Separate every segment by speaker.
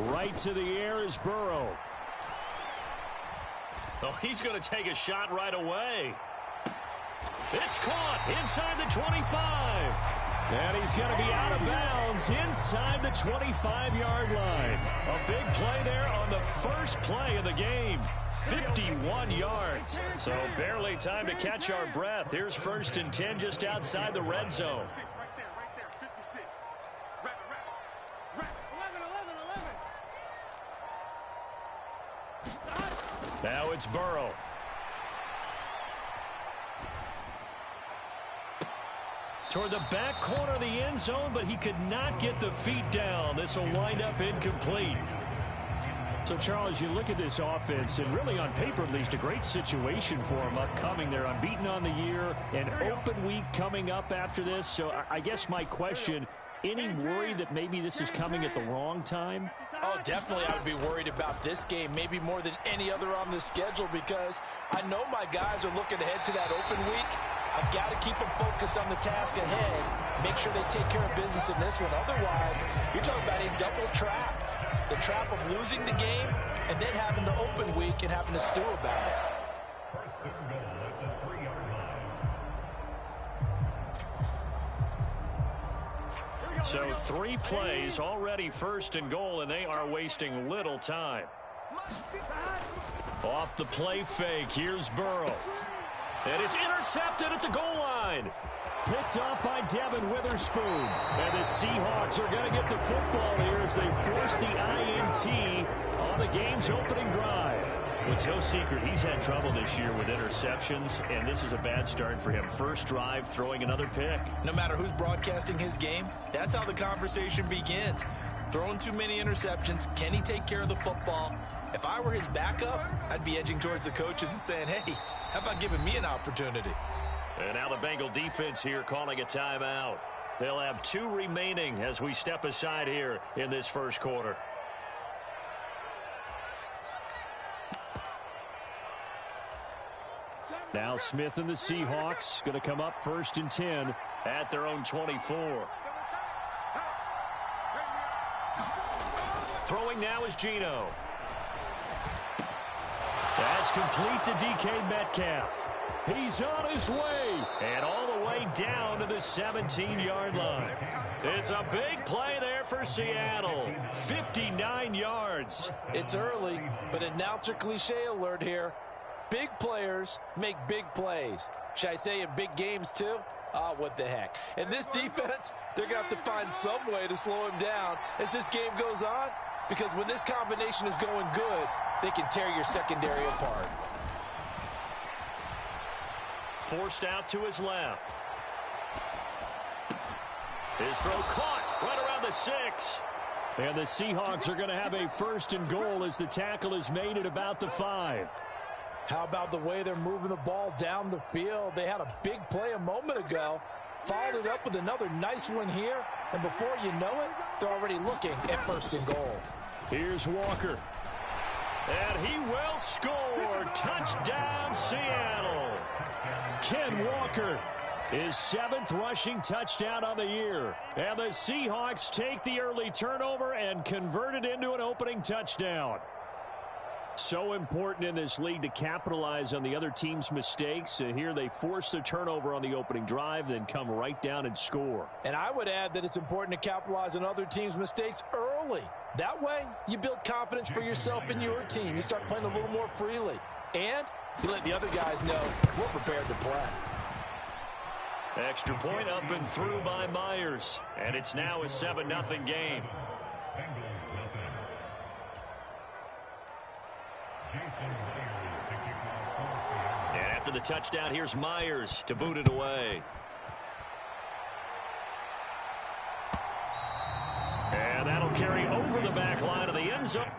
Speaker 1: Right to the air is Burrow.
Speaker 2: Oh, he's going to take a shot right away. It's caught inside the 25.
Speaker 1: And he's going to be out of bounds inside the 25-yard line.
Speaker 2: A big play there on the first play of the game. 51 yards. So barely time to catch our breath. Here's 1st and 10 just outside the red zone. Now it's Burrow. Toward the back corner of the end zone, but he could not get the feet down. This will wind up incomplete.
Speaker 1: So, Charles, you look at this offense, and really on paper at least, a great situation for them upcoming. They're unbeaten on the year, an open week coming up after this. So I guess my question, any worry that maybe this is coming at the wrong time?
Speaker 3: Oh, definitely I would be worried about this game, maybe more than any other on the schedule, because I know my guys are looking ahead to that open week. I've got to keep them focused on the task ahead, make sure they take care of business in this one. Otherwise, you're talking about a double trap. The trap of losing the game and then having the open week and having to stew about it.
Speaker 2: So 3 plays already 1st and goal, and they are wasting little time. Off the play fake, here's Burrow. And it's intercepted at the goal line.
Speaker 1: Picked off by Devin Witherspoon. And the Seahawks are going to get the football here as they force the INT on the game's opening drive.
Speaker 2: Well, it's no secret he's had trouble this year with interceptions, and this is a bad start for him. First drive, throwing another pick.
Speaker 3: No matter who's broadcasting his game, that's how the conversation begins. Throwing too many interceptions, can he take care of the football? If I were his backup, I'd be edging towards the coaches and saying, hey, how about giving me an opportunity?
Speaker 2: And now the Bengal defense here calling a timeout. They'll have 2 remaining as we step aside here in this first quarter.
Speaker 1: Now Smith and the Seahawks going to come up 1st and 10
Speaker 2: at their own 24. Throwing now is Geno.
Speaker 1: That's complete to DK Metcalf. He's on his way.
Speaker 2: And all the way down to the 17-yard line. It's a big play there for Seattle. 59 yards.
Speaker 3: It's early, but announcer cliche alert here. Big players make big plays. Should I say in big games too? Oh, what the heck. And this defense, they're going to have to find some way to slow him down as this game goes on. Because when this combination is going good, they can tear your secondary apart.
Speaker 2: Forced out to his left. His throw caught right around the 6.
Speaker 1: And the Seahawks are going to have a 1st and goal as the tackle is made at about the 5.
Speaker 3: How about the way they're moving the ball down the field? They had a big play a moment ago. Followed it up with another nice one here. And before you know it, they're already looking at 1st and goal.
Speaker 1: Here's Walker.
Speaker 2: And he will score. Touchdown, Seattle.
Speaker 1: Ken Walker, his 7th rushing touchdown on the year. And the Seahawks take the early turnover and convert it into an opening touchdown. So important in this league to capitalize on the other team's mistakes. Here they force the turnover on the opening drive, then come right down and score.
Speaker 3: And I would add that it's important to capitalize on other teams' mistakes early. That way, you build confidence for yourself and your team. You start playing a little more freely. And you let the other guys know we're prepared to play.
Speaker 2: Extra point up and through by Myers. And it's now a 7-0 game. And after the touchdown, here's Myers to boot it away. And that'll carry over the back line of the end zone.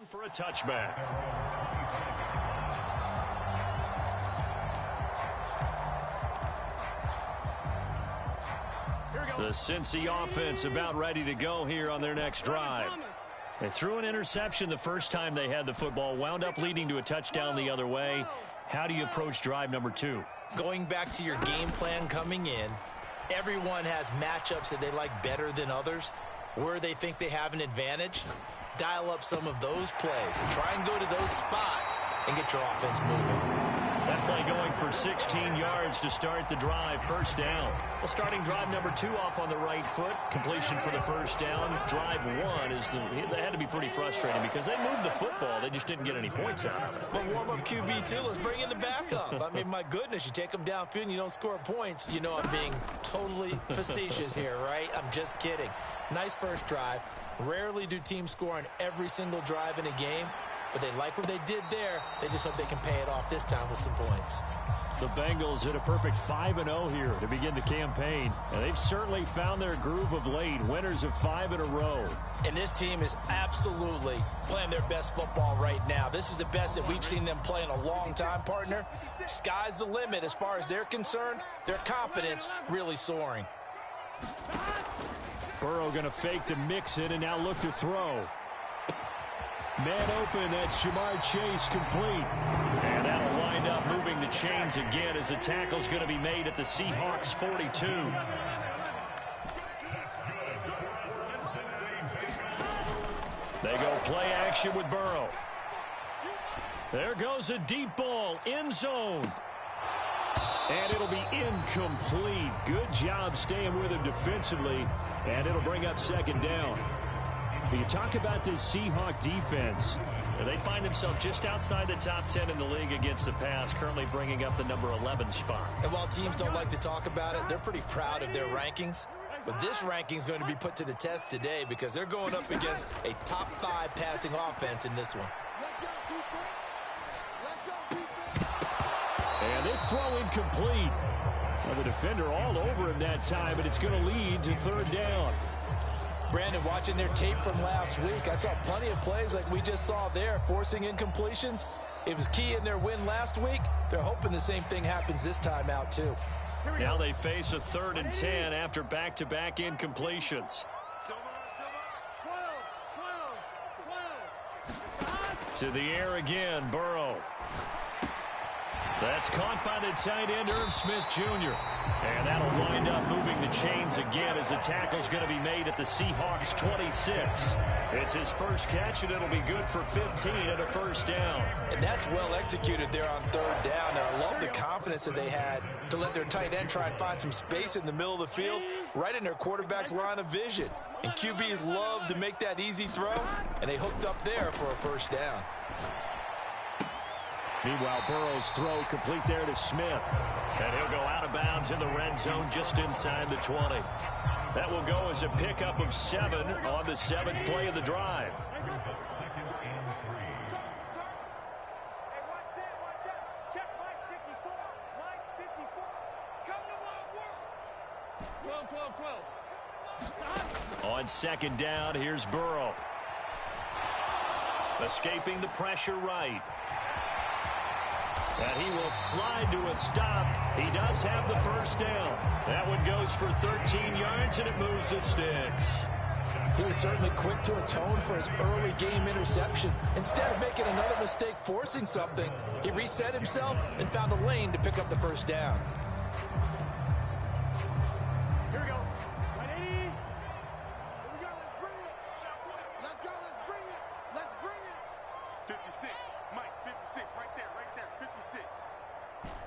Speaker 1: For a touchback. The Cincy offense about ready to go here on their next drive. They threw an interception the first time they had the football, wound up leading to a touchdown the other way. How do you approach drive number 2?
Speaker 3: Going back to your game plan coming in, everyone has matchups that they like better than others. Where they think they have an advantage, dial up some of those plays. Try and go to those spots and get your offense moving.
Speaker 1: That play going for 16 yards to start the drive. First down. Well, starting drive number 2 off on the right foot. Completion for the first down. Drive 1 is they had to be pretty frustrating because they moved the football. They just didn't get any points out of it.
Speaker 3: But warm up QB too. Let's bring in the backup. I mean, my goodness, you take them downfield and you don't score points. You know I'm being totally facetious here, right? I'm just kidding. Nice first drive. Rarely do teams score on every single drive in a game. But they like what they did there. They just hope they can pay it off this time with some points.
Speaker 1: The Bengals hit a perfect 5-0 here to begin the campaign. And they've certainly found their groove of late. Winners of 5 in a row.
Speaker 3: And this team is absolutely playing their best football right now. This is the best that we've seen them play in a long time, partner. Sky's the limit as far as they're concerned. Their confidence really soaring.
Speaker 1: Burrow going to fake to mix it and now look to throw. Man open, that's Jamar Chase complete. And that'll wind up moving the chains again as the tackle's going to be made at the Seahawks 42. They go play action with Burrow. There goes a deep ball, end zone. And it'll be incomplete. Good job staying with him defensively. And it'll bring up second down. You talk about this Seahawk defense. They find themselves just outside the top 10 in the league against the pass, currently bringing up the number 11 spot.
Speaker 3: And while teams don't like to talk about it, they're pretty proud of their rankings. But this ranking is going to be put to the test today because they're going up against a top 5 passing offense in this one.
Speaker 1: And this throw incomplete. Well, the defender all over him that time, but it's going to lead to third down.
Speaker 3: Brandon, watching their tape from last week, I saw plenty of plays like we just saw there, forcing incompletions. It was key in their win last week. They're hoping the same thing happens this time out, too.
Speaker 1: Now they face a 3rd and 10 after back-to-back incompletions. To the air again, Burrow. That's caught by the tight end, Irv Smith Jr. And that'll wind up moving the chains again as the tackle's going to be made at the Seahawks 26. It's his first catch, and it'll be good for 15 and a first down.
Speaker 3: And that's well executed there on 3rd down. And I love the confidence that they had to let their tight end try and find some space in the middle of the field, right in their quarterback's line of vision. And QBs love to make that easy throw, and they hooked up there for a first down.
Speaker 1: Meanwhile, Burrow's throw complete there to Smith. And he'll go out of bounds in the red zone just inside the 20. That will go as a pickup of 7 on the 7th play of the drive. On 2nd down, here's Burrow. Escaping the pressure right. And he will slide to a stop. He does have the first down. That one goes for 13 yards, and it moves the sticks.
Speaker 3: He was certainly quick to atone for his early game interception. Instead of making another mistake forcing something, he reset himself and found a lane to pick up the first down.
Speaker 4: Here we go. 180. Here we go. Let's bring it. Let's go. Let's bring it. Let's bring it.
Speaker 5: 56. Mike, 56. Right there. 56.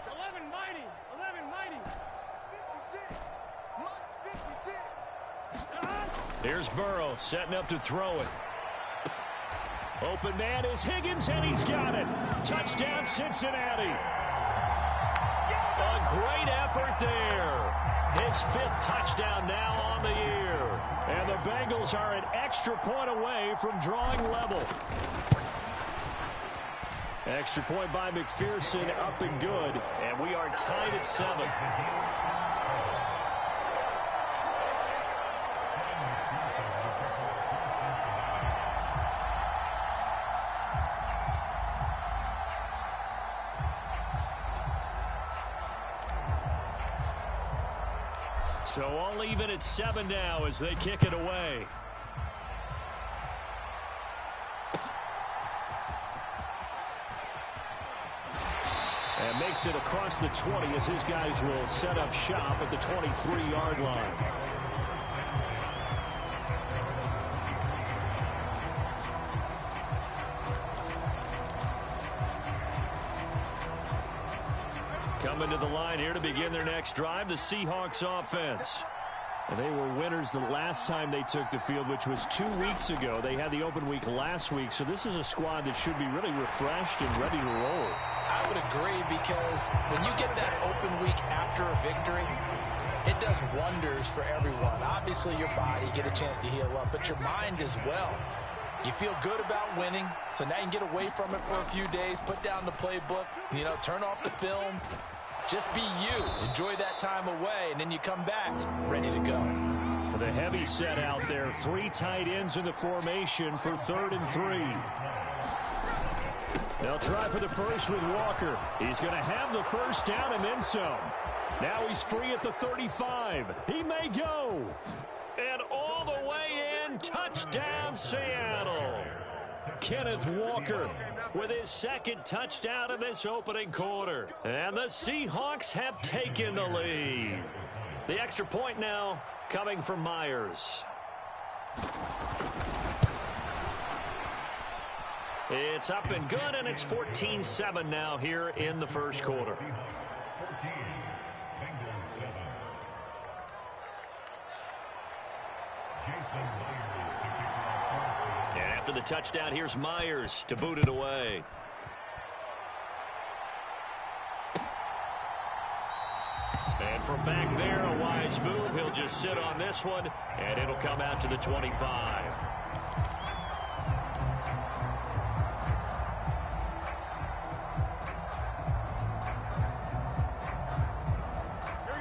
Speaker 4: 11 mighty. 11 mighty. 56. Mike's 56.
Speaker 1: Here's Burrow setting up to throw it. Open man is Higgins, and he's got it. Touchdown, Cincinnati. A great effort there. His 5th touchdown now on the year. And the Bengals are an extra point away from drawing level. Extra point by McPherson, up and good. And we are tied at 7. So all even at 7 now as they kick it away. And makes it across the 20 as his guys will set up shop at the 23-yard line. Coming to the line here to begin their next drive, the Seahawks offense. And they were winners the last time they took the field, which was 2 weeks ago. They had the open week last week, so this is a squad that should be really refreshed and ready to roll.
Speaker 3: I would agree, because when you get that open week after a victory, it does wonders for everyone. Obviously, your body, get a chance to heal up, but your mind as well. You feel good about winning, so now you can get away from it for a few days, put down the playbook, turn off the film. Just be you. Enjoy that time away, and then you come back ready to go.
Speaker 1: The heavy set out there. 3 tight ends in the formation for 3rd and 3. They'll try for the first with Walker. He's going to have the first down and then some. Now he's free at the 35. He may go. And all the way in, touchdown Seattle. Kenneth Walker with his 2nd touchdown in this opening quarter. And the Seahawks have taken the lead. The extra point now coming from Myers. It's up and good, and it's 14-7 now here in the first quarter. And after the touchdown, here's Myers to boot it away. And from back there, a wise move. He'll just sit on this one, and it'll come out to the 25.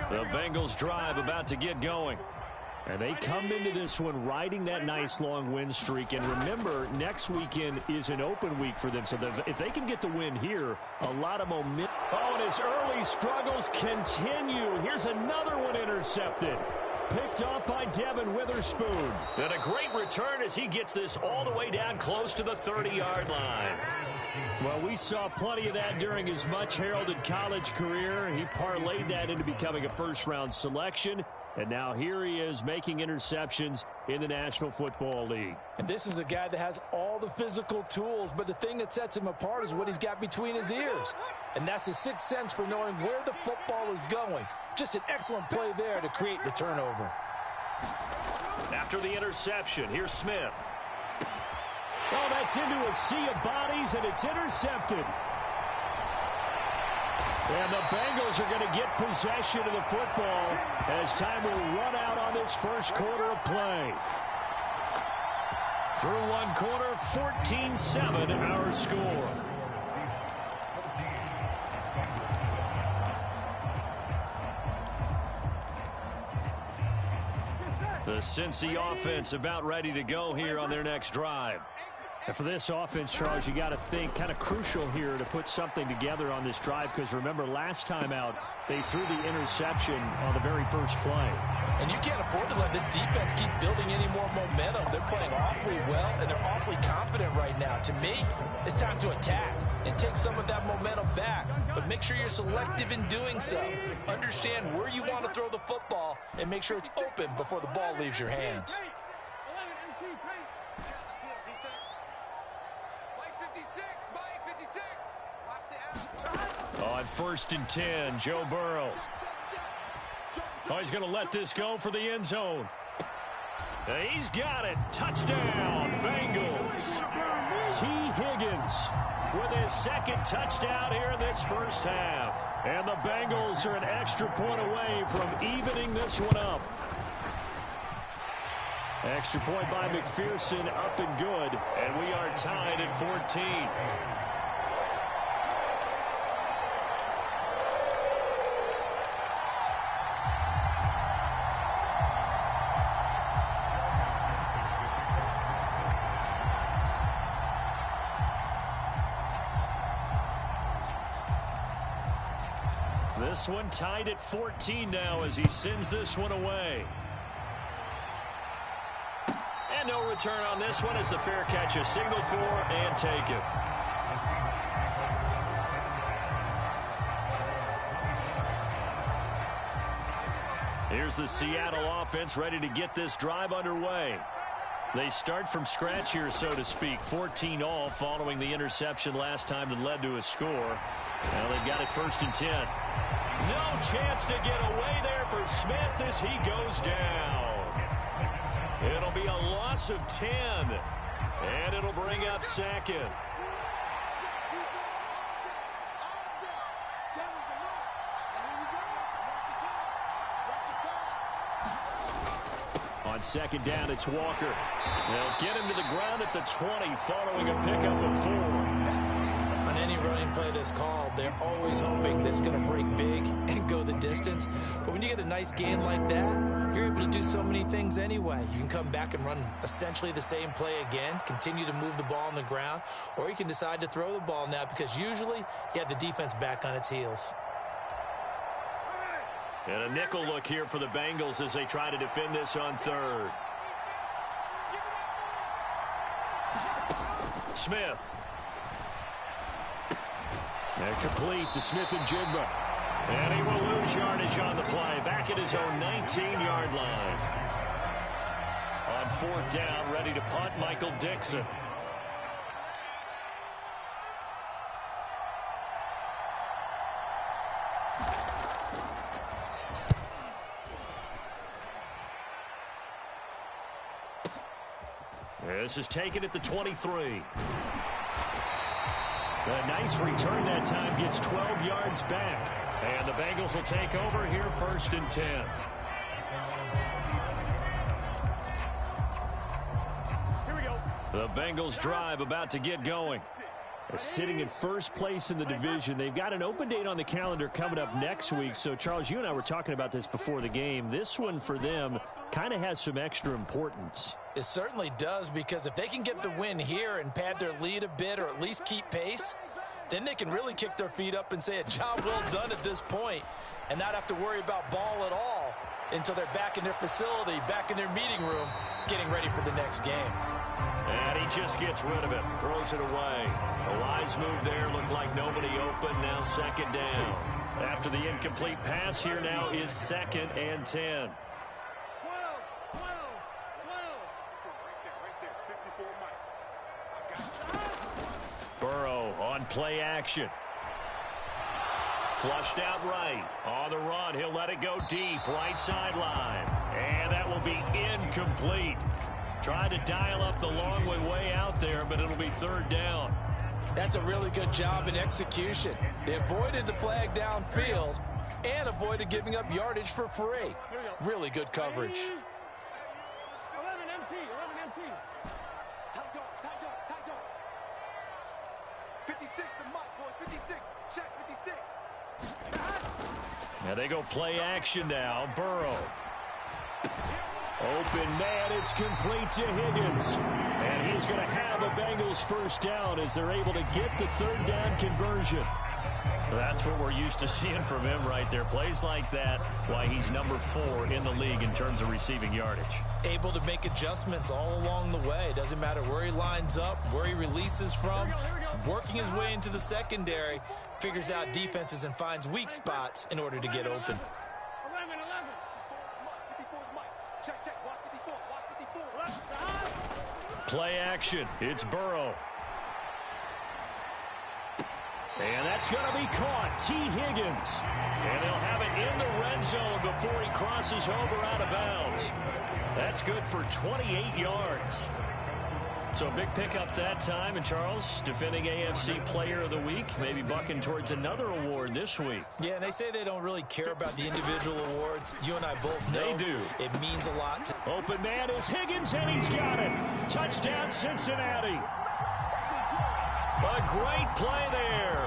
Speaker 1: The Bengals drive about to get going. And they come into this one riding that nice long win streak. And remember, next weekend is an open week for them. So if they can get the win here, a lot of momentum. Oh, and his early struggles continue. Here's another one intercepted. Picked off by Devin Witherspoon. And a great return as he gets this all the way down close to the 30-yard line. Well, we saw plenty of that during his much-heralded college career. He parlayed that into becoming a first-round selection. And now here he is making interceptions in the National Football League.
Speaker 3: And this is a guy that has all the physical tools, but the thing that sets him apart is what he's got between his ears. And that's the sixth sense for knowing where the football is going. Just an excellent play there to create the turnover.
Speaker 1: After the interception, here's Smith. Oh, that's into a sea of bodies, and it's intercepted. And the Bengals are going to get possession of the football as time will run out on this first quarter of play. Through one quarter, 14-7 our score. The Cincy offense about ready to go here on their next drive. And for this offense, Charles, you got to think kind of crucial here to put something together on this drive, because remember, last time out, they threw the interception on the very first play.
Speaker 3: And you can't afford to let this defense keep building any more momentum. They're playing awfully well, and they're awfully confident right now. To me, it's time to attack and take some of that momentum back. But make sure you're selective in doing so. Understand where you want to throw the football and make sure it's open before the ball leaves your hands.
Speaker 1: On 1st and 10, Joe Burrow. Oh, he's going to let this go for the end zone. He's got it. Touchdown, Bengals. T. Higgins with his 2nd touchdown here in this first half. And the Bengals are an extra point away from evening this one up. Extra point by McPherson, up and good. And we are tied at 14. This one tied at 14 now as he sends this one away. And no return on this one as the fair catch is signaled for and taken. Here's the Seattle offense ready to get this drive underway. They start from scratch here, so to speak. 14 all following the interception last time that led to a score. Now they've got it 1st and 10. No chance to get away there for Smith as he goes down. It'll be a loss of 10. And it'll bring up 2nd. On 2nd down, it's Walker. They'll get him to the ground at the 20 following a pickup of 4.
Speaker 3: On any running play that's called, they're always hoping that it's going to break big and go the distance. But when you get a nice gain like that, you're able to do so many things anyway. You can come back and run essentially the same play again, continue to move the ball on the ground, or you can decide to throw the ball now because usually you have the defense back on its heels.
Speaker 1: And a nickel look here for the Bengals as they try to defend this on 3rd. Smith. And complete to Smith and Jigba. And he will lose yardage on the play. Back at his own 19-yard line. On 4th down, ready to punt, Michael Dixon. This is taken at the 23. A nice return that time, gets 12 yards back. And the Bengals will take over here 1st and 10.
Speaker 4: Here we go.
Speaker 1: The Bengals drive about to get going. Sitting in 1st place in the division. They've got an open date on the calendar coming up next week. So, Charles, you and I were talking about this before the game. This one for them kind of has some extra importance.
Speaker 3: It certainly does, because if they can get the win here and pad their lead a bit or at least keep pace, then they can really kick their feet up and say a job well done at this point and not have to worry about ball at all until they're back in their facility, back in their meeting room, getting ready for the next game.
Speaker 1: And he just gets rid of it, throws it away. A wise move there, looked like nobody open, now 2nd down. After the incomplete pass, here now is 2nd and 10. Burrow on play action. Flushed out right. On the run, he'll let it go deep, right sideline. And that will be incomplete. Tried to dial up the long way out there, but it'll be 3rd down.
Speaker 3: That's a really good job in execution. They avoided the flag downfield and avoided giving up yardage for free. Really good coverage.
Speaker 4: 11 MT. Tight go. 56, the mic, boys, 56. Check 56.
Speaker 1: Now they go play action now. Burrow. Open man, it's complete to Higgins. And he's going to have a Bengals 1st down as they're able to get the 3rd down conversion. That's what we're used to seeing from him right there. Plays like that, why he's number 4 in the league in terms of receiving yardage.
Speaker 3: Able to make adjustments all along the way. Doesn't matter where he lines up, where he releases from. Working his way into the secondary, figures out defenses and finds weak spots in order to get open.
Speaker 4: 11. 54's Mike. Check. Watch 54.
Speaker 1: Play action. It's Burrow. And that's going to be caught. T. Higgins. And they'll have it in the red zone before he crosses over out of bounds. That's good for 28 yards. So a big pickup that time. And Charles, defending AFC Player of the Week, maybe bucking towards another award this week.
Speaker 3: Yeah, and they say they don't really care about the individual awards. You and I both know
Speaker 1: They do.
Speaker 3: It means a lot to
Speaker 1: Open man is Higgins, and he's got it. Touchdown, Cincinnati. A great play there.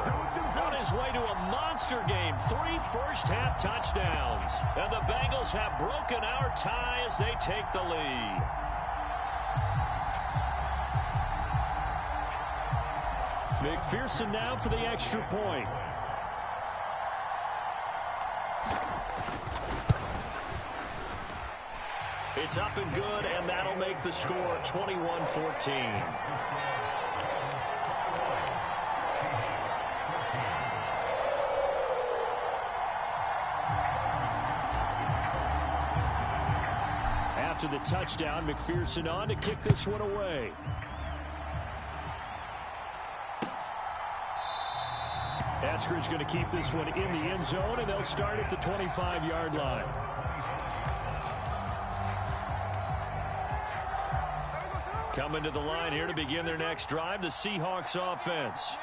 Speaker 1: On his way to a monster game. 3 first-half touchdowns. And the Bengals have broken our tie as they take the lead. McPherson now for the extra point. It's up and good, and that'll make the score 21-14. After the touchdown, McPherson on to kick this one away. Eskridge going to keep this one in the end zone, and they'll start at the 25-yard line. Coming to the line here to begin their next drive, the Seahawks offense.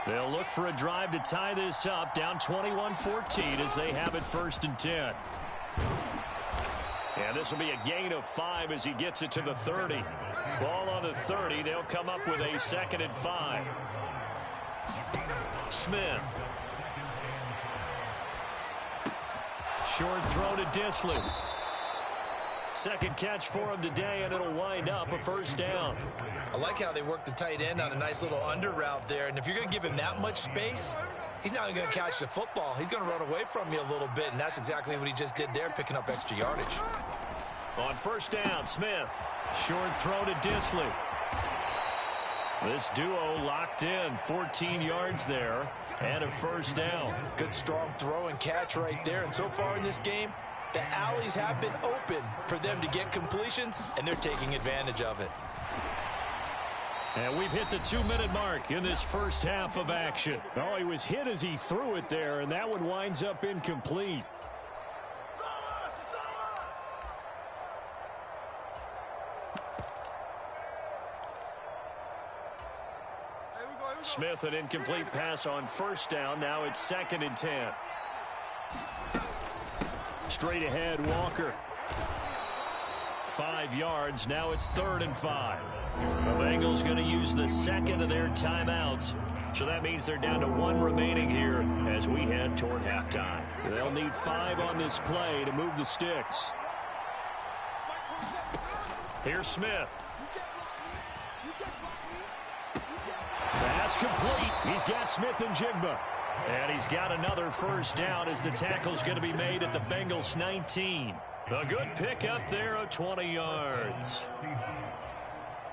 Speaker 1: They'll look for a drive to tie this up, down 21-14 as they have it 1st and 10. And this will be a gain of 5 as he gets it to the 30. Ball on the 30. They'll come up with a 2nd and 5. Smith. Short throw to Dissly. Second catch for him today, and it'll wind up a 1st down.
Speaker 3: I like how they work the tight end on a nice little under route there. And if you're going to give him that much space, he's not going to catch the football. He's going to run away from you a little bit, and that's exactly what he just did there, picking up extra yardage.
Speaker 1: On 1st down, Smith. Short throw to Dissly. This duo locked in, 14 yards there, and a 1st down.
Speaker 3: Good strong throw and catch right there. And so far in this game, the alleys have been open for them to get completions, and they're taking advantage of it.
Speaker 1: And we've hit the 2-minute mark in this first half of action. Oh, he was hit as he threw it there, and that one winds up incomplete. Smith, an incomplete pass on 1st down. Now it's 2nd and 10. Straight ahead, Walker. 5 yards. Now it's 3rd and 5. The Bengals going to use the 2nd of their timeouts. So that means they're down to 1 remaining here as we head toward halftime. They'll need 5 on this play to move the sticks. Here's Smith. Pass complete. He's got Smith and Jigba. And he's got another 1st down as the tackle's going to be made at the Bengals 19. A good pickup there of 20 yards.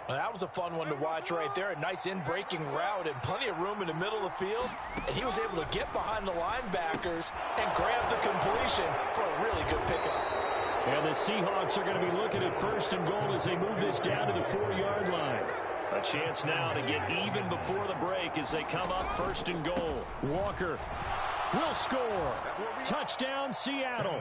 Speaker 3: Well, that was a fun one to watch right there. A nice in-breaking route and plenty of room in the middle of the field. And he was able to get behind the linebackers and grab the completion for a really good pickup.
Speaker 1: And the Seahawks are going to be looking at 1st and goal as they move this down to the 4-yard line. A chance now to get even before the break as they come up 1st and goal. Walker will score. Touchdown, Seattle.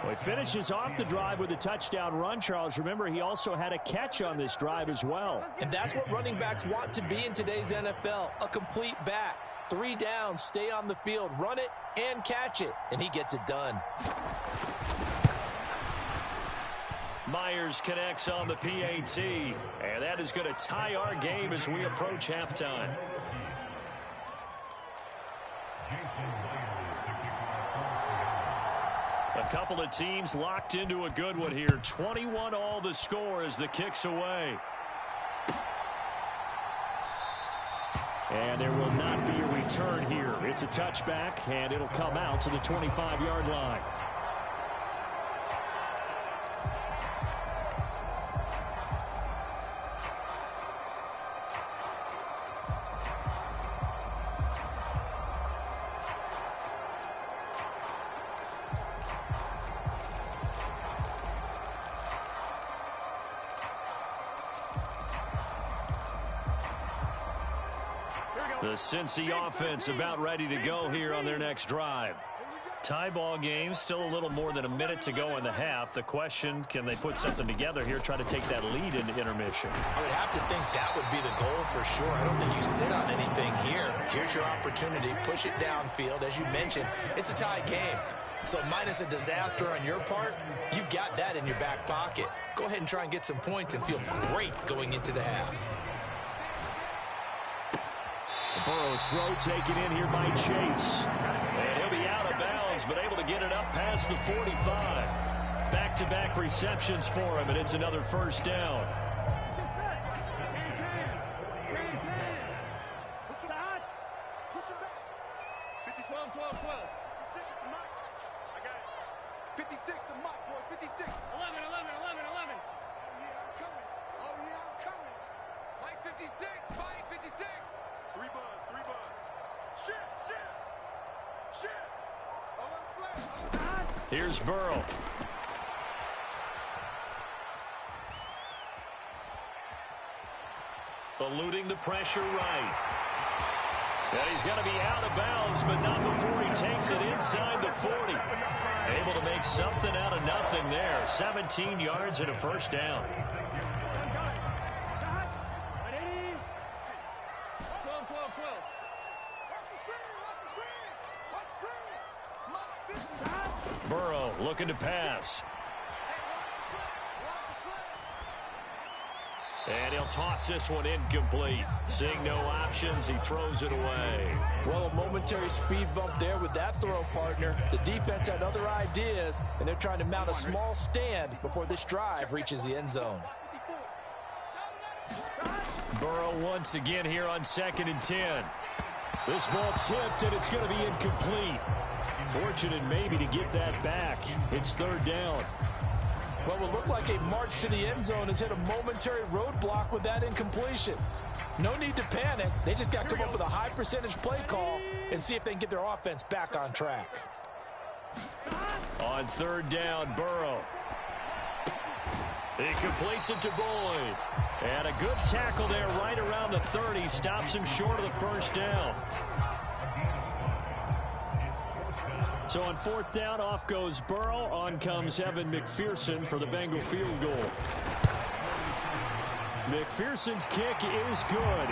Speaker 1: Well, he finishes off the drive with a touchdown run, Charles. Remember, he also had a catch on this drive as well.
Speaker 3: And that's what running backs want to be in today's NFL, a complete back. 3 downs, stay on the field, run it, and catch it. And he gets it done.
Speaker 1: Myers connects on the PAT, and that is going to tie our game as we approach halftime. A couple of teams locked into a good one here. 21 all the score as the kick's away. And there will not be a return here. It's a touchback, and it'll come out to the 25-yard line. The Cincy offense about ready to go here on their next drive. Tie ball game, still a little more than a minute to go in the half. The question, can they put something together here, try to take that lead into intermission?
Speaker 3: I would have to think that would be the goal for sure. I don't think you sit on anything here. Here's your opportunity. Push it downfield. As you mentioned, it's a tie game. So minus a disaster on your part, you've got that in your back pocket. Go ahead and try and get some points and feel great going into the half.
Speaker 1: Burrow's throw taken in here by Chase. And he'll be out of bounds, but able to get it up past the 45. Back-to-back receptions for him, and it's another 1st down.
Speaker 4: Push it back. Push it back. 12, 12, 12. I got it.
Speaker 5: 56 to Mike, boys. 56.
Speaker 4: 11, 11, 11, 11. Oh, yeah, I'm coming. Oh, yeah, I'm coming. Mike 56. Mike 56.
Speaker 5: 3 buds, 3 buds.
Speaker 4: Shit, shit. Shit. 11 flag.
Speaker 1: Here's Burrow. Eluding the pressure right. And he's going to be out of bounds, but not before he takes it inside the 40. Able to make something out of nothing there. 17 yards and a first down.
Speaker 4: 12, 12, 12. Watch the screen, watch the screen. Watch the screen. Mike 50.
Speaker 1: Burrow looking to pass. And he'll toss this one incomplete. Seeing no options, he throws it away.
Speaker 3: Well, a momentary speed bump there with that throw, partner. The defense had other ideas, and they're trying to mount a small stand before this drive reaches the end zone.
Speaker 1: Burrow once again here on 2nd and 10. This ball tipped, and it's going to be incomplete. Fortunate maybe to get that back. It's 3rd down.
Speaker 3: What would look like a march to the end zone has hit a momentary roadblock with that incompletion. No need to panic. They just got to come up with a high percentage play call and see if they can get their offense back on track.
Speaker 1: On 3rd down, Burrow. He completes it to Boyd. And a good tackle there right around the 30. Stops him short of the first down. So on 4th down, off goes Burrow. On comes Evan McPherson for the Bengal field goal. McPherson's kick is good.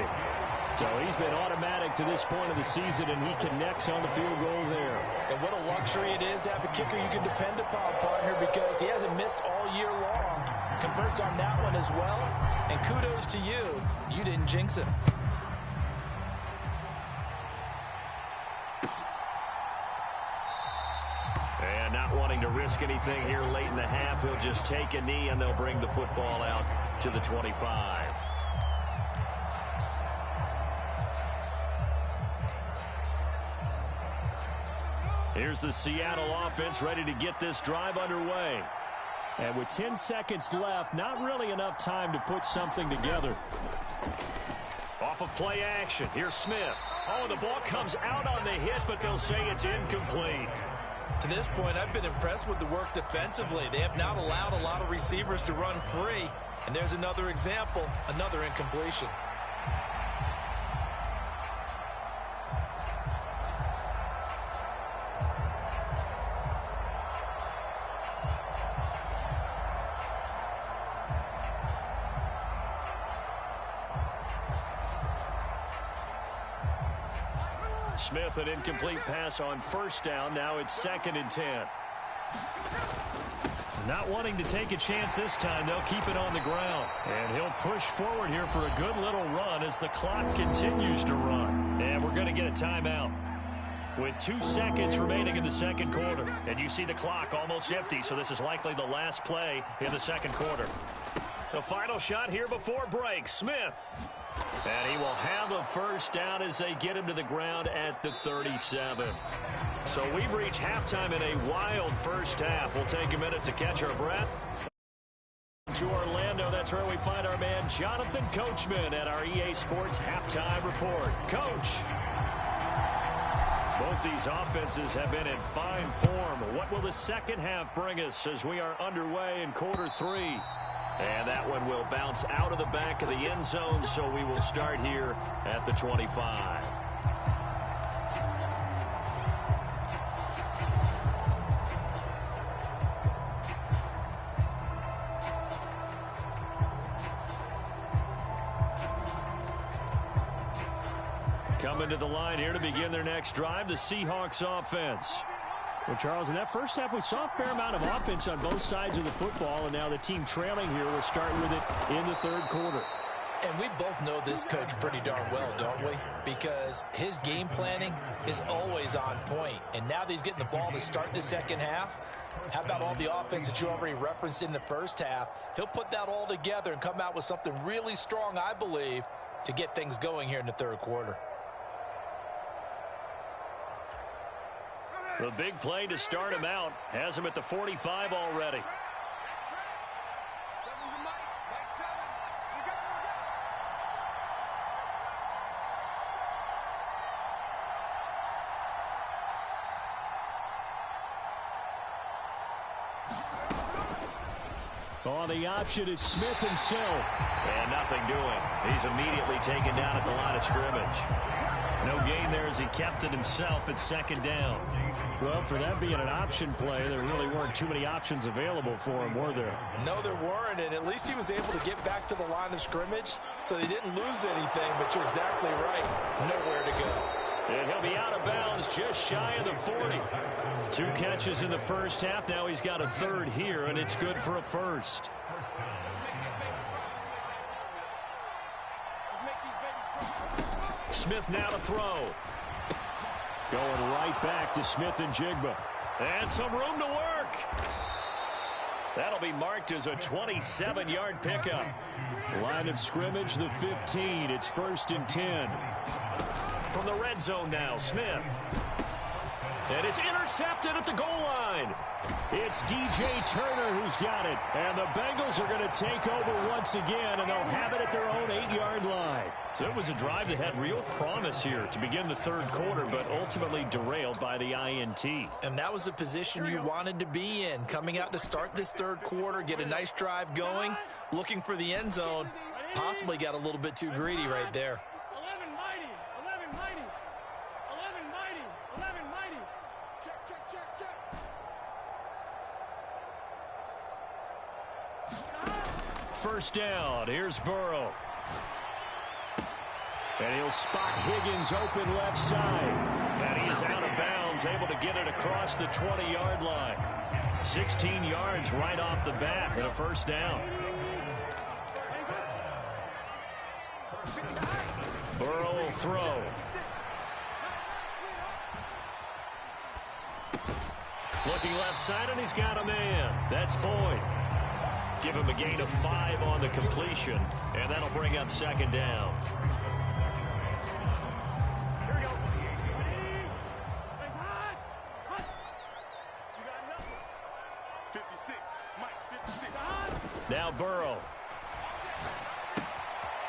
Speaker 1: So he's been automatic to this point of the season, and he connects on the field goal there.
Speaker 3: And what a luxury it is to have a kicker you can depend upon, partner, because he hasn't missed all year long. Converts on that one as well. And kudos to you. You didn't jinx him.
Speaker 1: And not wanting to risk anything here late in the half, he'll just take a knee, and they'll bring the football out to the 25. Here's the Seattle offense ready to get this drive underway. And with 10 seconds left, not really enough time to put something together. Off of play action, here's Smith. Oh, the ball comes out on the hit, but they'll say it's incomplete.
Speaker 3: To this point, I've been impressed with the work defensively. They have not allowed a lot of receivers to run free. And there's another example, another incompletion.
Speaker 1: Smith, an incomplete pass on 1st down. Now it's 2nd and 10. Not wanting to take a chance this time. They'll keep it on the ground. And he'll push forward here for a good little run as the clock continues to run. And we're going to get a timeout with 2 seconds remaining in the 2nd quarter. And you see the clock almost empty, so this is likely the last play in the 2nd quarter. The final shot here before break. Smith. And he will have a first down as they get him to the ground at the 37. So we've reached halftime in a wild first half. We'll take a minute to catch our breath. To Orlando, that's where we find our man Jonathan Coachman at our EA Sports Halftime Report. Coach. Both these offenses have been in fine form. What will the second half bring us as we are underway in quarter 3? And that one will bounce out of the back of the end zone, so we will start here at the 25. Coming to the line here to begin their next drive, the Seahawks offense. Well, Charles, in that first half, we saw a fair amount of offense on both sides of the football, and now the team trailing here will start with it in the 3rd quarter.
Speaker 3: And we both know this coach pretty darn well, don't we? Because his game planning is always on point. And now that he's getting the ball to start the second half, how about all the offense that you already referenced in the first half? He'll put that all together and come out with something really strong, I believe, to get things going here in the 3rd quarter.
Speaker 1: The big play to start him out has him at the 45 already.
Speaker 2: On the option, it's Smith himself.
Speaker 1: And nothing doing. He's immediately taken down at the line of scrimmage. No gain there as he kept it himself at second down.
Speaker 2: Well, for that being an option play, there really weren't too many options available for him, were there?
Speaker 3: No, there weren't, and at least he was able to get back to the line of scrimmage, so he didn't lose anything, but you're exactly right. Nowhere to go.
Speaker 1: And he'll be out of bounds just shy of the 40.
Speaker 2: 2 catches in the first half. Now he's got a third here, and it's good for a first.
Speaker 1: Smith now to throw.
Speaker 2: Going right back to Smith and Jigba.
Speaker 1: And some room to work. That'll be marked as a 27-yard pickup.
Speaker 2: Line of scrimmage, the 15. It's 1st and 10.
Speaker 1: From the red zone now, Smith. And it's intercepted at the goal line.
Speaker 2: It's DJ Turner who's got it. And the Bengals are going to take over once again, and they'll have it at their own 8-yard line.
Speaker 1: So it was a drive that had real promise here to begin the third quarter, but ultimately derailed by the INT.
Speaker 3: And that was the position you wanted to be in. Coming out to start this third quarter, get a nice drive going, looking for the end zone. Possibly got a little bit too greedy right there.
Speaker 4: 11 mighty. 11 mighty. 11 mighty. 11 mighty. Check, check, check, check.
Speaker 1: First down. Here's Burrow.
Speaker 2: And he'll spot Higgins open left side.
Speaker 1: And he is out of bounds, able to get it across the 20-yard line. 16 yards right off the bat and a first down. Burrow will throw. Looking left side, and he's got a man. That's Boyd. Give him a gain of 5 on the completion, and that'll bring up second down.
Speaker 4: Here we go.
Speaker 5: 56. Mike, 56.
Speaker 1: Now Burrow.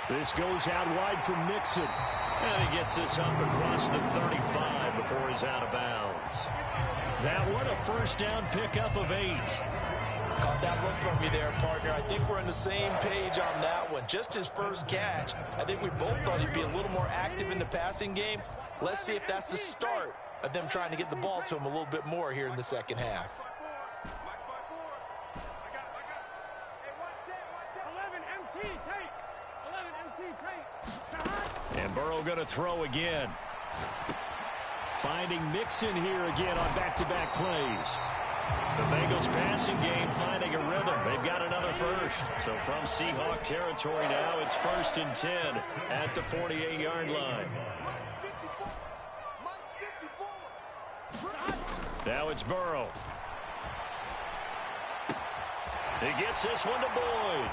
Speaker 2: This goes out wide from Mixon.
Speaker 1: And he gets this up across the 35 before he's out of bounds.
Speaker 2: That one a first down pickup of 8.
Speaker 3: Caught that look from you there, partner. I think we're on the same page on that one. Just his first catch. I think we both thought he'd be a little more active in the passing game. Let's see if that's the start of them trying to get the ball to him a little bit more here in the second half.
Speaker 4: 11 MT, take. 11 MT, take.
Speaker 1: And Burrow going to throw again.
Speaker 2: Finding Mixon here again on back-to-back plays.
Speaker 1: The Bengals passing game finding a rhythm. They've got another first. So from Seahawk territory now, it's 1st and 10 at the 48-yard line. Now it's Burrow. He gets this one to Boyd.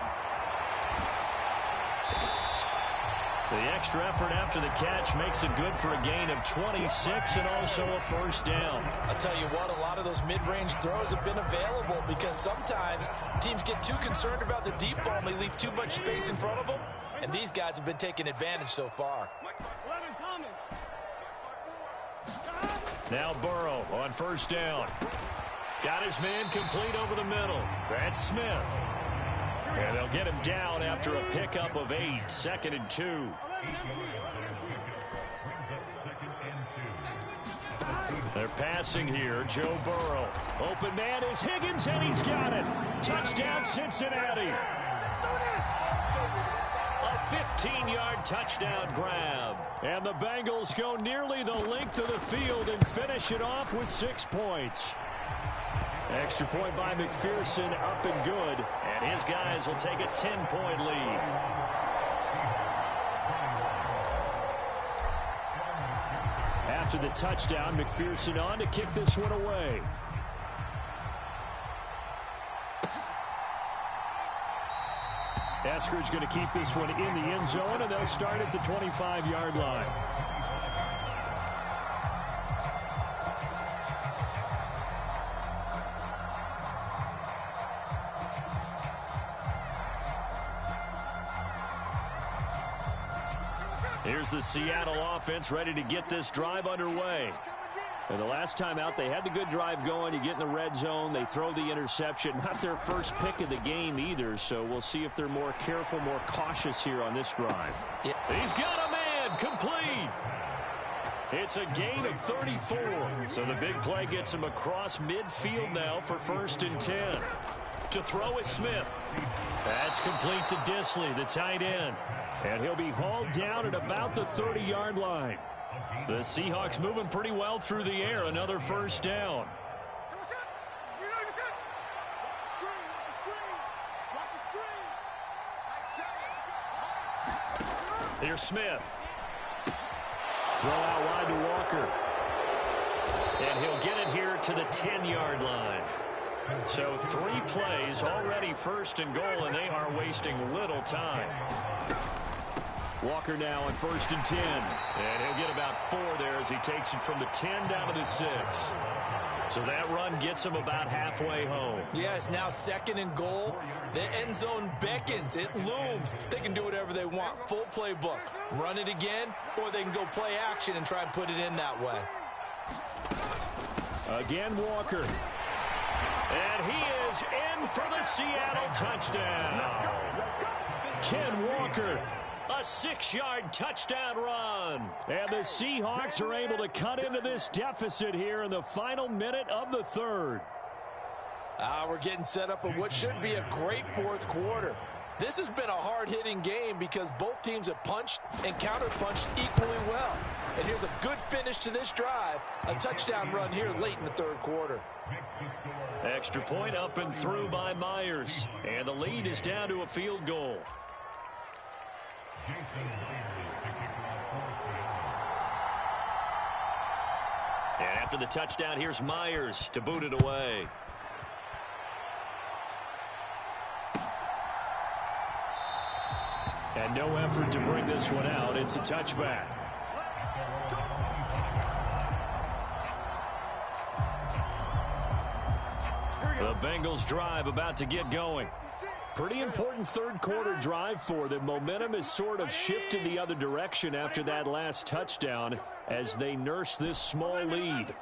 Speaker 1: The extra effort after the catch makes it good for a gain of 26 and also a first down.
Speaker 3: I'll tell you what, a lot of those mid-range throws have been available because sometimes teams get too concerned about the deep ball and they leave too much space in front of them. And these guys have been taking advantage so far.
Speaker 4: 11 Thomas.
Speaker 1: Now Burrow on first down. Got his man complete over the middle. That's Smith. And they'll get him down after a pickup of 8. 2nd and 2. They're passing here. Joe Burrow.
Speaker 2: Open man is Higgins, and he's got it. Touchdown, Cincinnati.
Speaker 1: A 15-yard touchdown grab.
Speaker 2: And the Bengals go nearly the length of the field and finish it off with 6 points. Extra point by McPherson, up and good.
Speaker 1: And his guys will take a 10-point lead.
Speaker 2: After the touchdown, McPherson on to kick this one away. Eskridge going to keep this one in the end zone, and they'll start at the 25-yard line.
Speaker 1: Here's the Seattle offense ready to get this drive underway. And the last time out, they had the good drive going. You get in the red zone, they throw the interception. Not their first pick of the game either, so we'll see if they're more careful, more cautious here on this drive.
Speaker 3: Yeah.
Speaker 1: He's got a man, complete. It's a gain of 34. So the big play gets him across midfield now for 1st and 10. To throw is Smith. That's complete to Disley, the tight end. And he'll be hauled down at about the 30-yard line. The Seahawks moving pretty well through the air. Another 1st down. Here's Smith. Throw out wide to Walker. And he'll get it here to the 10-yard line. So 3 plays, already 1st and goal, and they are wasting little time. Walker now on 1st and 10. And he'll get about 4 there as he takes it from the 10 down to the 6. So that run gets him about halfway home.
Speaker 3: Yeah, it's now 2nd and goal. The end zone beckons. It looms. They can do whatever they want. Full playbook. Run it again, or they can go play action and try and put it in that way.
Speaker 1: Again, Walker. And he is in for the Seattle touchdown. Ken Walker. A 6-yard touchdown run. And the Seahawks are able to cut into this deficit here in the final minute of the 3rd.
Speaker 3: We're getting set up for what should be a great 4th quarter. This has been a hard-hitting game because both teams have punched and counter-punched equally well. And here's a good finish to this drive. A touchdown run here late in the 3rd quarter.
Speaker 1: Extra point up and through by Myers. And the lead is down to a field goal. And after the touchdown, here's Myers to boot it away. And no effort to bring this one out. It's a touchback. The Bengals drive about to get going. Pretty important 3rd quarter drive for them. Momentum has sort of shifted the other direction after that last touchdown as they nurse this small lead.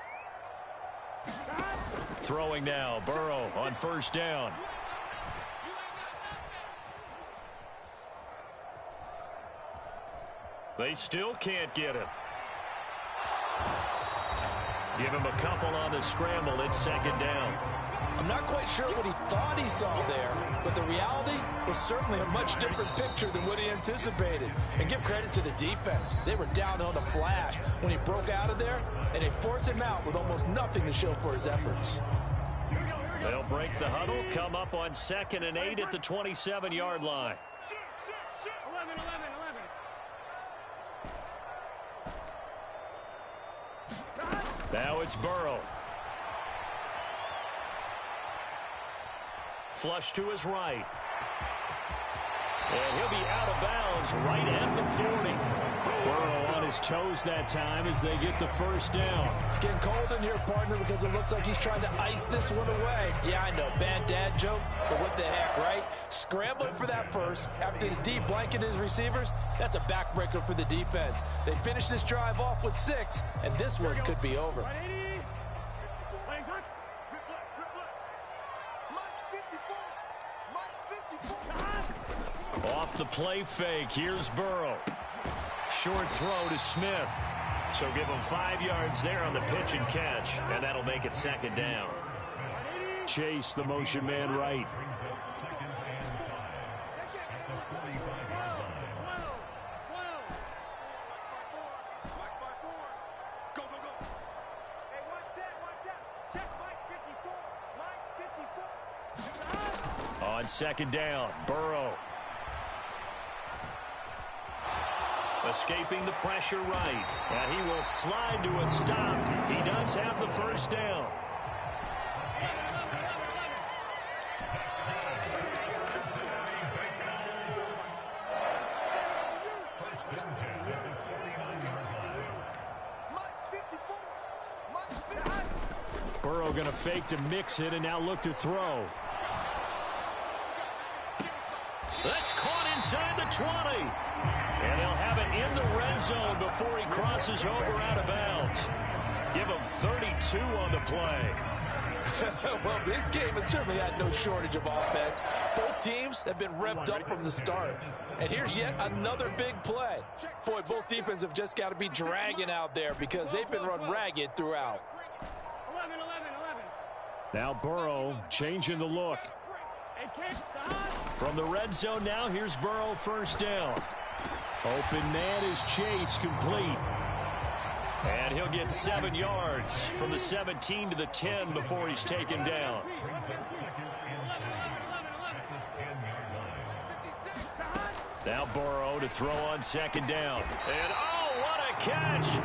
Speaker 1: Throwing now, Burrow on 1st down. They still can't get him. Give him a couple on the scramble. It's 2nd down.
Speaker 3: I'm not quite sure what he thought he saw there, but the reality was certainly a much different picture than what he anticipated. And give credit to the defense. They were down on the flash when he broke out of there, and they forced him out with almost nothing to show for his efforts.
Speaker 1: They'll break the huddle, come up on 2nd and 8 at the 27-yard line. 11. Now it's Burrow. Flush to his right. And he'll be out of bounds right at the 40. Burrow on his toes that time as they get the 1st down.
Speaker 3: It's getting cold in here, partner, because it looks like he's trying to ice this one away. Yeah, I know, bad dad joke, but what the heck, right? Scrambling for that 1st after the D blanket his receivers, that's a backbreaker for the defense. They finish this drive off with 6, and this one could be over.
Speaker 1: Off the play fake, here's Burrow. Short throw to Smith. So give him 5 yards there on the pitch and catch, and that'll make it 2nd down. Chase, the motion man right. On 2nd down, Burrow. Escaping the pressure right. And he will slide to a stop. He does have the 1st down. Burrow going to fake to mix it and now look to throw. That's caught inside the 20. And they'll have it in the red zone before he crosses over out of bounds. Give him 32 on the play.
Speaker 3: Well, this game has certainly had no shortage of offense. Both teams have been revved up from the start. And here's yet another big play. Boy, both defenses have just got to be dragging out there because they've been run ragged throughout.
Speaker 4: 11.
Speaker 1: Now Burrow changing the look. From the red zone now, here's Burrow first down. Open man is Chase, complete. And he'll get 7 yards from the 17 to the 10 before he's taken down. Now Burrow to throw on second down. And oh, what a catch!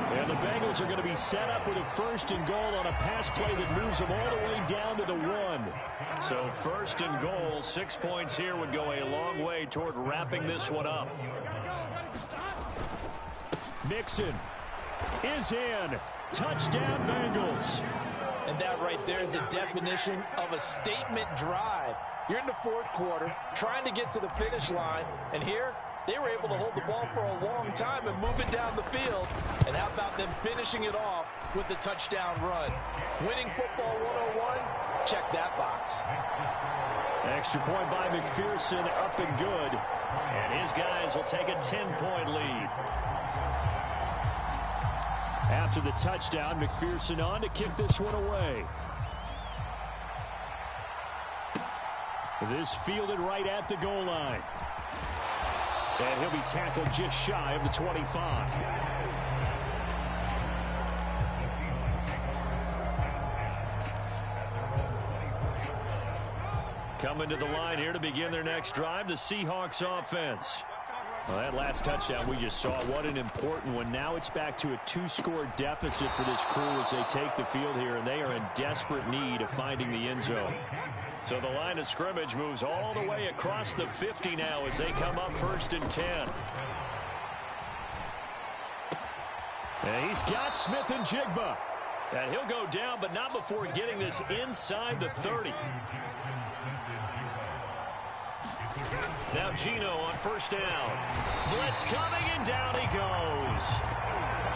Speaker 1: And the Bengals are going to be set up with a first and goal on a pass play that moves them all the way down to the 1. So first and goal, 6 points here would go a long way toward wrapping this one up. Mixon is in. Touchdown, Bengals.
Speaker 3: And that right there is the definition of a statement drive. You're in the fourth quarter, trying to get to the finish line, and here they were able to hold the ball for a long time and move it down the field. And how about them finishing it off with the touchdown run? Winning football 101, check that box.
Speaker 1: Extra point by McPherson, up and good. And his guys will take a 10-point lead. After the touchdown, McPherson on to kick this one away. This fielded right at the goal line. And he'll be tackled just shy of the 25. Coming to the line here to begin their next drive, the Seahawks offense. Well, that last touchdown we just saw, what an important one. Now it's back to a 2-score deficit for this crew as they take the field here, and they are in desperate need of finding the end zone. So the line of scrimmage moves all the way across the 50 now as they come up first and 10. And he's got Smith and Jigba. And he'll go down, but not before getting this inside the 30. Now Geno on first down. Blitz coming, and down he goes.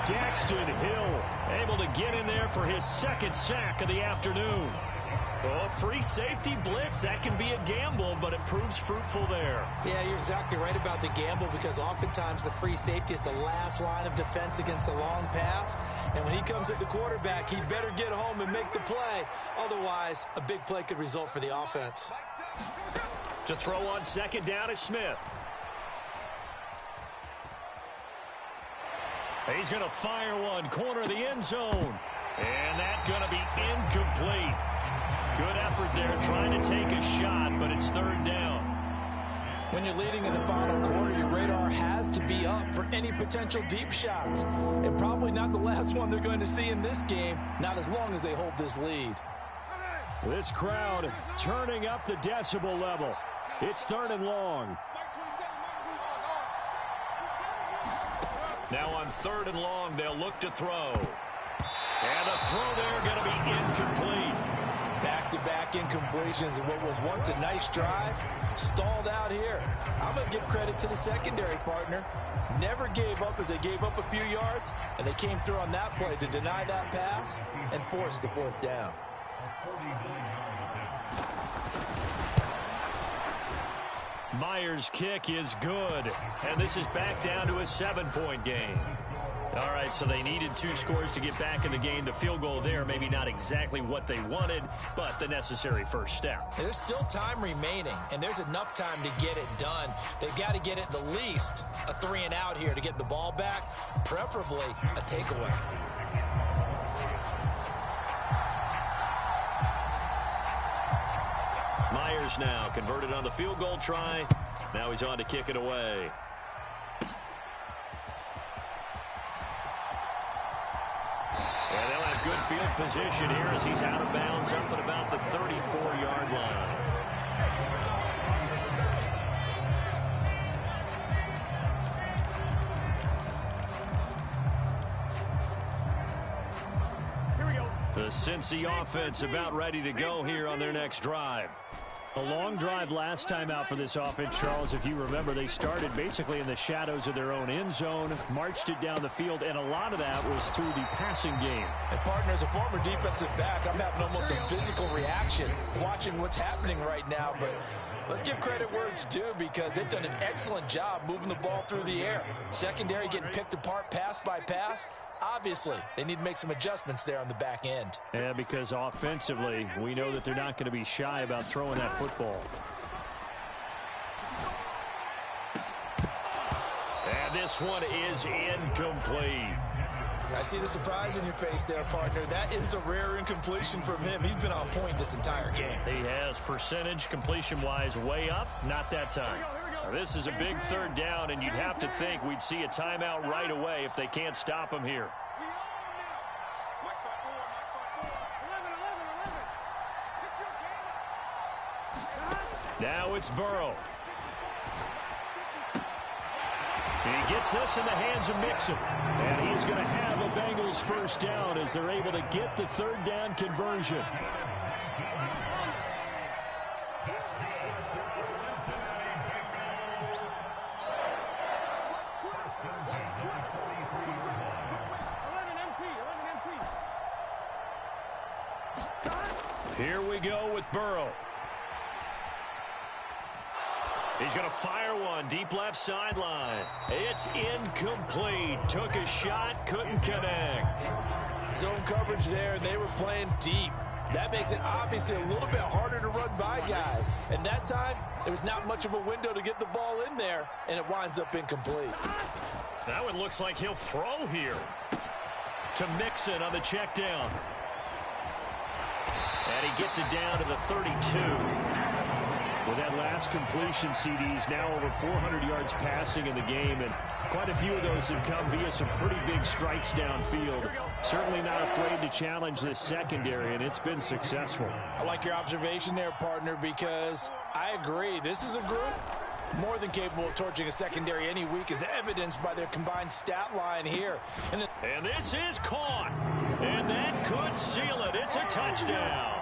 Speaker 1: Daxton Hill able to get in there for his second sack of the afternoon. Oh, free safety blitz, that can be a gamble, but it proves fruitful there.
Speaker 3: Yeah, you're exactly right about the gamble because oftentimes the free safety is the last line of defense against a long pass. And when he comes at the quarterback, he better get home and make the play. Otherwise, a big play could result for the offense.
Speaker 1: To throw on second down is Smith. He's going to fire one, corner of the end zone. And that's going to be incomplete. Good effort there trying to take a shot, but it's third down.
Speaker 3: When you're leading in the final quarter, your radar has to be up for any potential deep shots. And probably not the last one they're going to see in this game, not as long as they hold this lead.
Speaker 1: This crowd turning up the decibel level. It's third and long. Now on third and long, they'll look to throw. And the throw there going to be incomplete.
Speaker 3: Back-to-back incompletions in what was once a nice drive, stalled out here. I'm going to give credit to the secondary partner. Never gave up as they gave up a few yards, and they came through on that play to deny that pass and force the fourth down.
Speaker 1: Myers' kick is good, and this is back down to a 7-point game. All right, so they needed 2 scores to get back in the game. The field goal there, maybe not exactly what they wanted, but the necessary first step.
Speaker 3: There's still time remaining, and there's enough time to get it done. They've got to get at the least a 3-and-out here to get the ball back, preferably a takeaway.
Speaker 1: Myers now converted on the field goal try. Now he's on to kick it away. And they'll have good field position here as he's out of bounds up at about the 34-yard line. The Cincy offense about ready to go here on their next drive. A long drive last time out for this offense, Charles. If you remember, they started basically in the shadows of their own end zone, marched it down the field, and a lot of that was through the passing game.
Speaker 3: And, partner, as a former defensive back, I'm having almost a physical reaction watching what's happening right now. But let's give credit where it's due because they've done an excellent job moving the ball through the air. Secondary getting picked apart pass by pass. Obviously, they need to make some adjustments there on the back end.
Speaker 1: Yeah, because offensively, we know that they're not going to be shy about throwing that football.
Speaker 2: And this one is incomplete.
Speaker 3: I see the surprise in your face there, partner. That is a rare incompletion from him. He's been on point this entire game.
Speaker 2: He has percentage completion-wise way up. Not that time. Now, this is a big third down, and you'd have to think we'd see a timeout right away if they can't stop him here. Now it's Burrow. He gets this in the hands of Mixon. And he's going to have a Bengals first down as they're able to get the third down conversion. Here we go with Burrow. He's going to fire one deep left sideline. It's incomplete. Took a shot, couldn't connect.
Speaker 3: Zone coverage there, and they were playing deep. That makes it obviously a little bit harder to run by guys. And that time, there was not much of a window to get the ball in there, and it winds up incomplete.
Speaker 2: That one looks like he'll throw here. To Mixon on the check down. And he gets it down to the 32.
Speaker 1: With that last completion, CD's now over 400 yards passing in the game, and quite a few of those have come via some pretty big strikes downfield. Certainly not afraid to challenge this secondary, and it's been successful.
Speaker 3: I like your observation there, partner, because I agree. This is a group more than capable of torching a secondary any week, as evidenced by their combined stat line here.
Speaker 2: And this is caught, and that could seal it. It's a touchdown.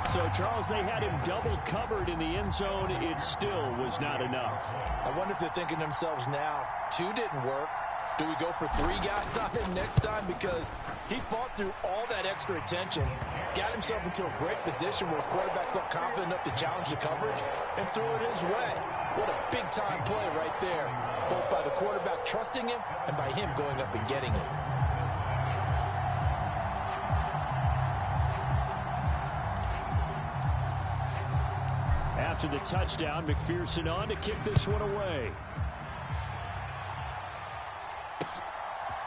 Speaker 1: So, Charles, they had him double covered in the end zone. It still was not enough.
Speaker 3: I wonder if they're thinking to themselves now, 2 didn't work. Do we go for 3 guys on him next time? Because he fought through all that extra attention, got himself into a great position where his quarterback felt confident enough to challenge the coverage and threw it his way. What a big-time play right there, both by the quarterback trusting him and by him going up and getting it.
Speaker 1: After the touchdown, McPherson on to kick this one away.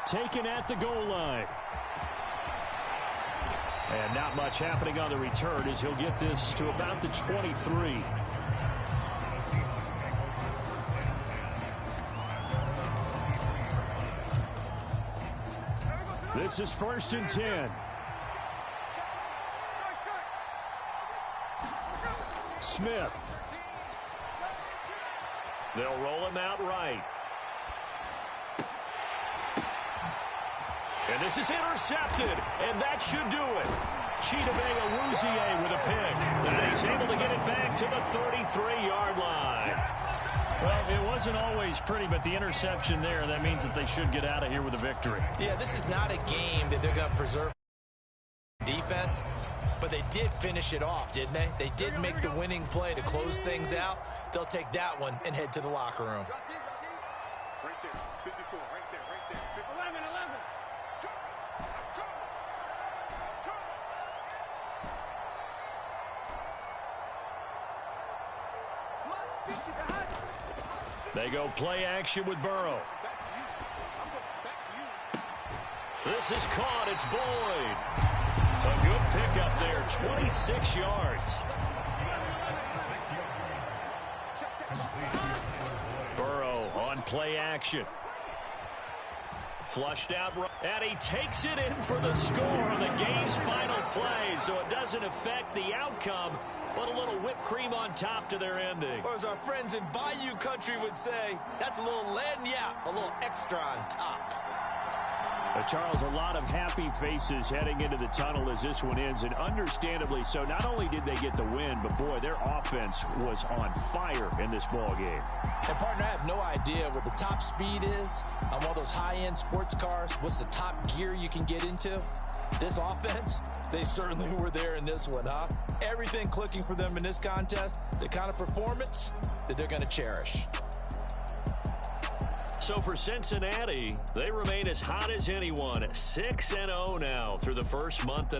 Speaker 1: Taken at the goal line. And not much happening on the return as he'll get this to about the 23. This is 1st and 10. Smith.
Speaker 2: They'll roll him out right. And this is intercepted, and that should do it. Chidobe Awuzie with a pick. And he's able to get it back to the 33-yard line.
Speaker 1: Well, it wasn't always pretty, but the interception there, that means that they should get out of here with a victory.
Speaker 3: Yeah, this is not a game that they're going to preserve defense, but they did finish it off, didn't they? They did make the winning play to close things out. They'll take that one and head to the locker room.
Speaker 5: Right there, 54, right there, right there.
Speaker 4: 11.
Speaker 2: They go play action with Burrow.
Speaker 5: Back to you. I'm going back to you.
Speaker 2: This is caught. It's Boyd. A good pickup there, 26 yards. Burrow on play action. Flushed out, and he takes it in for the score on the game's final play, so it doesn't affect the outcome, but a little whipped cream on top to their ending.
Speaker 3: Or as our friends in Bayou Country would say, that's a little lagniappe, a little extra on top.
Speaker 1: Charles, a lot of happy faces heading into the tunnel as this one ends, and understandably so. Not only did they get the win, but boy, their offense was on fire in this ball game.
Speaker 3: And partner, I have no idea what the top speed is on one of those high-end sports cars. What's the top gear you can get into? This offense, they certainly were there in this one, huh? Everything clicking for them in this contest, the kind of performance that they're going to cherish.
Speaker 2: So for Cincinnati, they remain as hot as anyone, 6-0 now through the first month.